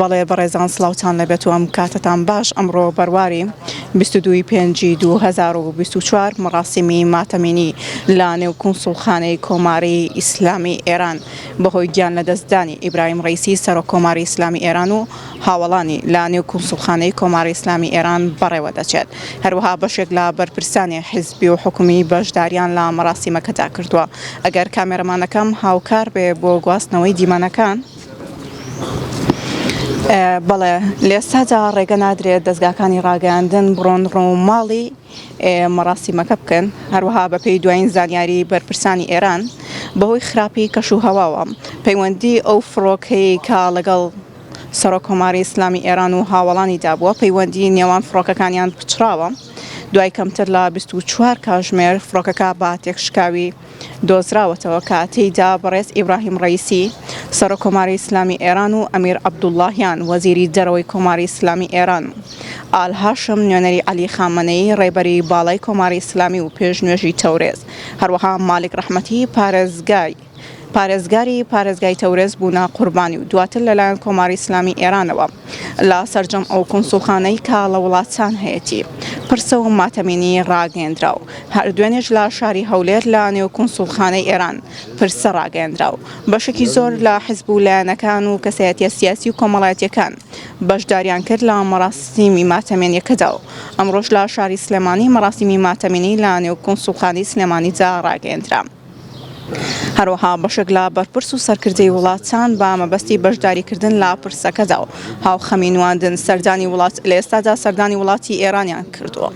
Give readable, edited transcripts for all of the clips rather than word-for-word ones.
بەڵێ بەڕێزان سڵاوتان لەبێت و ئەم کاتتان باش. ئەمڕۆ بەرواری 22 پێنجی 2024 مەڕاستیمی ماتەمینی لە نێو کونسوڵخانەی کۆماری ئیسلامی ئێران بەهۆی گیان لە دەستدانی ئیبراهیم ڕەیسی سەرۆک کۆماری ئیسلامی ئێران و هاوڵانی لە نێو کونسوڵخانەی کۆماری ئیسلامی ئێران بەڕێوە دەچێت. هەروەها بەشێک لە بەرپرسانی حیزبی و حکومی بەشداریان لە مەراسیمەکەدا کردووە. ئەگەر کامێرەمانەکەم هاوکار بێ بۆ گواستنەوەی دیمەنەکان. بەڵێ لێستادا ڕێگە نادرێت دەستگاکانی ڕاگەاندن بڕۆن ڕۆماڵی مەراسیمەکە بکەن. هەروەها بە پێی دوایین زانیاری بەرپرسانی ئێران بەهۆی خراپی کەش و هەواوە پەیوەندی ئەو فڕۆکەی کە لەگەڵ سەرۆک کۆماری ئیسلامی ئێران و هاوڵانی دابووە پەیوەندی نێوان فڕۆکەکانیان پچراوە. دوای کەمتر لە 24 کاتژمێر فڕۆکەکە بە تێکشکاوی دۆزراوەتەوە کە تێیدا بەڕێز ئیبراهیم ڕەیسی سەرۆک کۆماری ئیسلامی ئێران و ئەمیر عەبدوڵڵاهیان وەزیری دەرەوەی کۆماری ئیسلامی ئێران ئال هاشم نوێنەری عەلی خامنەیی ڕێبەری باڵای کۆماری ئیسلامی و پێشنوێژی تەورێز هەروەها مالک ڕەحمەتی پارێزگای تەورێز بوونە قوربانی و دواتر لەلایەن کۆماری ئیسلامی ئێرانەوە لە سەرجەم ئەو کونسوڵخانەی کە لە وڵاتان هەیەی پرسە و ماتەمینی ڕاگەیەندراو. هەر دوێنێش لە شاری هەولێر لە نێو کونسوڵخانەی ئێران پرسە ڕاگەیەندراو. بەشێکی زۆر لە حیزب و لایەنەکان و کەسایەتیە سیاسی و کۆمەڵایەتیەکان بەشداریان کرد لە مەراسیمی ماتەمێنیەکەدا و ئەمڕۆژ لە شاری سلێمانی مەراسیمی ماتەمینی لە نێو کونسوڵخانەی سلێمانیدا ڕاگەیەندرا. هەروەها بەشێک لە بەرپرس و سەرکردەی وڵاتان بە مەبەستی بەشداریکردن لە پرسەکەدا و هاوخەمی نواندن سەردانی وڵات لە ئێستادا سەردانی وڵاتی ئێرانیان کردووە.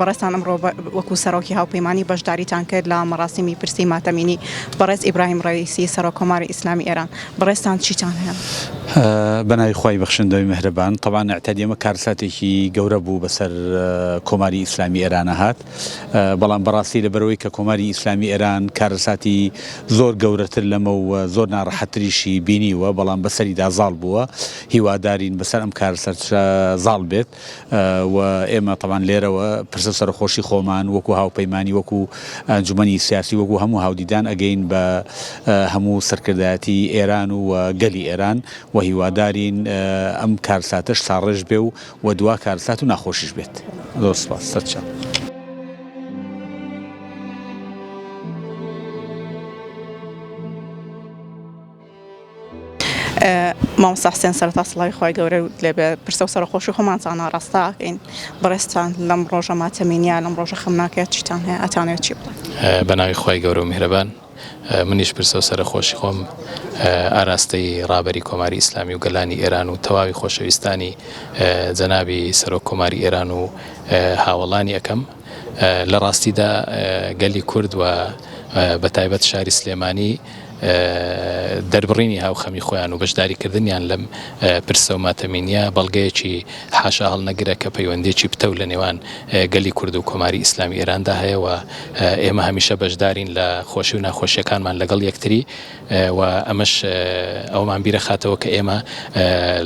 بەڕێستان ئەمڕۆ وەکو سەرۆکی هاوپەیمانی بەشداریتان کرد لە مەراسیمی پرسی ماتەمینی بەڕێز ئیبراهیم ڕەیسی سەرۆک کۆماری ئیسلامی ئێران. بەڕێستان چیتان هەیە؟ بەناوی خوای بەخشندەوەی میهرەبان. طبعاً ئەعتیادیەمە کارساتێکی گەورە بوو بەسەر کۆماری ئیسلامی ئێرانە هات، بەڵام بەڕاستی لەبەرەوەی کە کۆماری ئیسلامی ئێران کارساتی زۆر گەورەتر لەمە و زۆر ناڕەحەتریشی بینیوە، بەڵام بەسەریدا زاڵ بووە. هیوادارین بەسەر ئەم کارسەر زاڵ بێت و ئێمە طبعاً لێرەوە پرسە سەرخۆشی خۆمان وەکو هاوپەیمانی وەکو ئەنجومەنی سیاسی وەکو هەموو هاودیدان ئەگەین بە هەموو سەرکردایەتی ئێران و گەلی ئێران و هیوادارین ئەم کارساتەش ساڕێژ بێ و دوا کارسات و ناخۆشیش بێت. زۆر سپاس. سەرچاو. مامۆستا حسێن سەرەتا سڵاوی خوای گەورە لێبێ پرسە و سەرخۆشی خۆمانتان ئاڕاستاکەین. بەڕێستان لەم ڕۆژە ماتەمینیە لەم ڕۆژە خەمناکێت چیتان هەیە ئەتانێت چی بڵێن؟ بەناوی خوای گەورە و میهرەبان. منیش پرسە و سەرخۆشی خۆم ئاراستەی ڕابەری کۆماری ئیسلامی و گەلانی ئێران و تەواوی خۆشەویستانی جەنابی سەرۆک کۆماری ئێران و هاوڵانی ئەەکەم. لە ڕاستیدا گەلی کورد و بە تایبەت شاری سلێمانی دەربڕینی هاوخەمی خۆیان و بەشداریکردنیان لەم پرسە و ماتەمینیە بەڵگەیەکی حاشا هەڵنەگرە کە پەیوەندێکی پتە لە نێوان گەلی کورد و کۆماری ئیسلامی ئێراندا هەیە و ئێمە هەمیشە بەشدارین لە خۆشی و ناخۆشیەکانمان لەگەڵ یەکتری و ئەمەش ئەومان بیرە خاتەوە کە ئێمە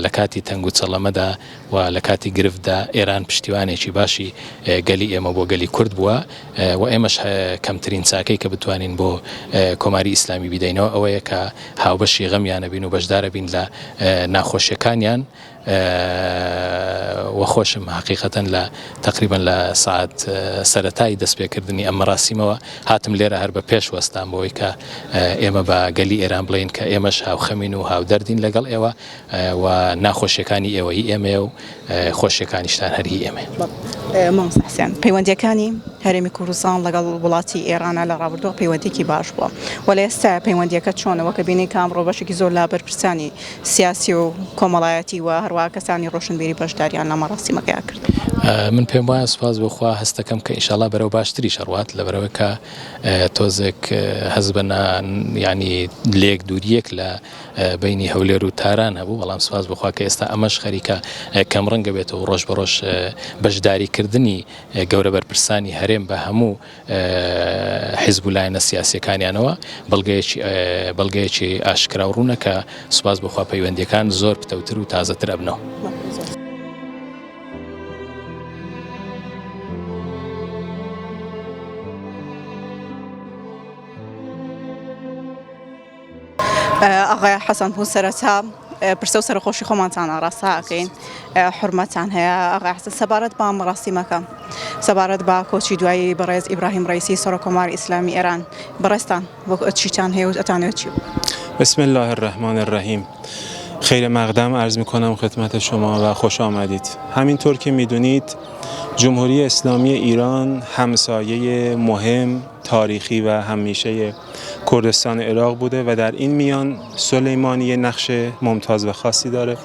لە کاتی تەنگ و چەڵەمەدا و لە کاتی گرفتدا ئێران پشتیوانێکی باشی گەلی ئێمە بۆ گەلی کورد بووە و ئێمەش کەمترین چاکەی کە بتوانین بۆ کۆماری ئیسلامی بیدەینەوە ئەوەیە کە هاوبەشی غەمیانە بین و بەشدارە بین لە ناخۆشیەکانیان وەخۆشم حقیقەتەن لە تقریبا لە ساعت سەرەتایی دەستپێکردنی ئەم مەراسیمەوە هاتم لێرە هەر بە پێش وەستان بۆی کە ئێمە بە گەلی ئێران بڵین کە ئێمەش هاوخەمین و هاودەردین لەگەڵ ئێوە و ناخۆشیەکانی ئێوە هی ئێمە و خۆشیەکانیشتان هەر هی ئێمە. مامۆستا حوسێن، پەیوەندیەکانی هەرێمی کوردستان لەگەڵ وڵاتی ئێرانە لە ڕابردووە پەیوەندێکی باش بووە وە لە ئێستا پەیوەندیەکە چۆنەوە کە بینی کامڕۆ بەشێکی زۆر لا بەرپرسانی سیاسی و کۆمەڵایەتی و هەروە کەسانی ڕۆشنبیری بەشداریان لە مەراسیمەکەیان کرد. من پێم وایە سوپاس بۆخوا هەستەکەم کە ئینشاڵڵا بەرەو باشتری شەڕوات لەبەرەوەی کە تۆزێک هەز بە ینی لێک دووریەک لە بینی هەولێر و تاران هەبوو بەڵام سوپاس بخوا کە ئێستا ئەمەش خەریکە کەم ڕەنگە بێتەوە ڕۆژ بە ڕۆژ بەشداریکردنی گەورە بەرپرسانی هەرێم بە هەموو حیزب و لایەنە سیاسیەکانیانەوە بەڵگەیەکی ئاشکرا و ڕوونە کە سوپاس بخوا پەیوەندیەکان زۆر پتەوتر و تازەتر ئەبنەوە. ئاغای حەسەن بوو سەرەتا پرسە و سەرخۆشی خۆمانتان ئاڕاستاکەین حرمەتان هەیە ئاغای حەسەن سەبارەت بە مەراسیمەکە سەبارەت بە کۆچی دوایی بەڕێز ئیبراهیم ڕەیسی سەرۆکۆماری ئیسلامی ئێران بەڕێستان چیتان هەیە و ئەتانوێت چی؟ بسم الله الرحمن الرحیم. خیر مقدم عرض میکنم خدمت شما و خوش آمدید. همینطور که میدونید جمهوری اسلامی ایران همسایه مهم تاریخی و همیشه کردستان عراق بوده و در این میان سلیمانیه نقش ممتاز و خاصی داره.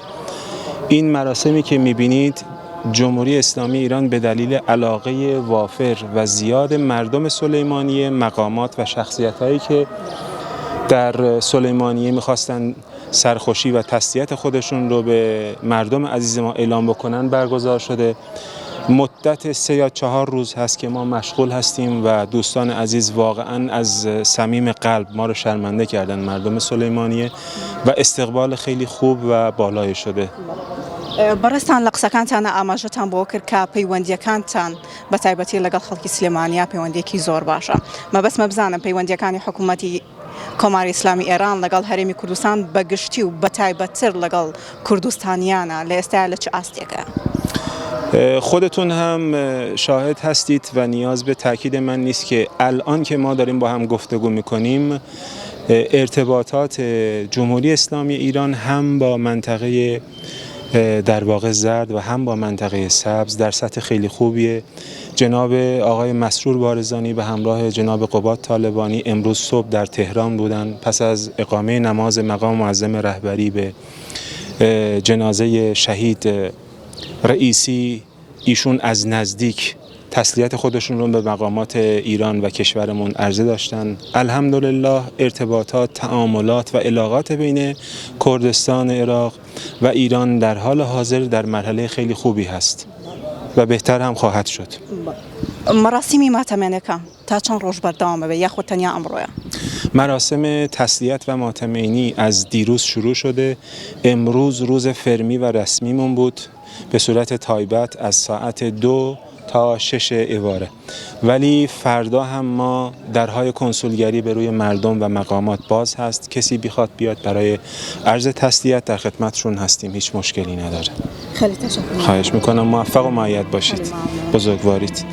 این مراسمی که میبینید جمهوری اسلامی ایران به دلیل علاقه وافر و زیاد مردم سلیمانیه، مقامات و شخصیت‌هایی که در سلیمانیه میخواستن سرخوشی و تسلیت خودشون رو به مردم عزیز ما اعلام بکنن برگزار شده. مدت 3 یا 4 روز هست که ما مشغول هستیم و دوستان عزیز واقعا از صمیم قلب ما رو شرمنده کردن مردم سلیمانیه و استقبال خیلی خوب و بالای شده. بەڕێستان لە قسەکانتانە ئاماژەتان بۆ کرد کە پەیوەندیەکانتان بە تایبەتی لەگەڵ خەڵکی سلێمانیا پەیوەندێکی زۆر باشە. مەبەستمە بزانم پەیوەندیەکانی حکوومەتی کۆماری ئیسلامی ئێران لەگەڵ هەرێمی کوردستان بەگشتی و بە تایبەتتر لەگەڵ کوردستانیانە لە ئێستا لە چه ئاستێکە؟ خودتون هم شاهد هستید و نیاز به تاکید من نیست که الان که ما داریم با هم گفتگو میکنیم ارتباطات جمهوری اسلامی ایران هم با منطقه در واقع زرد و هم با منطقه سبز در سطح خیلی خوبیه. جناب آقای مسرور بارزانی به همراه جناب قباد طالبانی امروز صبح در تهران بودن پس از اقامه نماز مقام معظم رهبری به جنازه شهید رئیسی. ایشون از نزدیک تسلیت خودشون رو به مقامات ایران و کشورمون عرضه داشتن. الحمدلله ارتباطات، تعاملات و علاقات بین کردستان عراق و ایران در حال حاضر در مرحله خیلی خوبی هست و بهتر هم خواهد شد. مراسمی ماتەمێنەکە تا چەند ڕۆژ بەردەوام بێ یاخود تەنیا ئەمڕۆیە؟ مراسم تسلیت و ماتەمینی از دیروز شروع شده. امروز روز فرمی و رسمیمون بود به صورت تایبەت از ساعت 2 تا 6 ایواره، ولی فردا هم ما درهای کنسولگری به روی مردم و مقامات باز هست. کسی بخواد بیاد برای عرض تسلیت در خدمتشون هستیم، هیچ مشکلی نداره. خیلی تشکر. خواهش میکنم. موفق و مؤید باشید. بزرگوارید.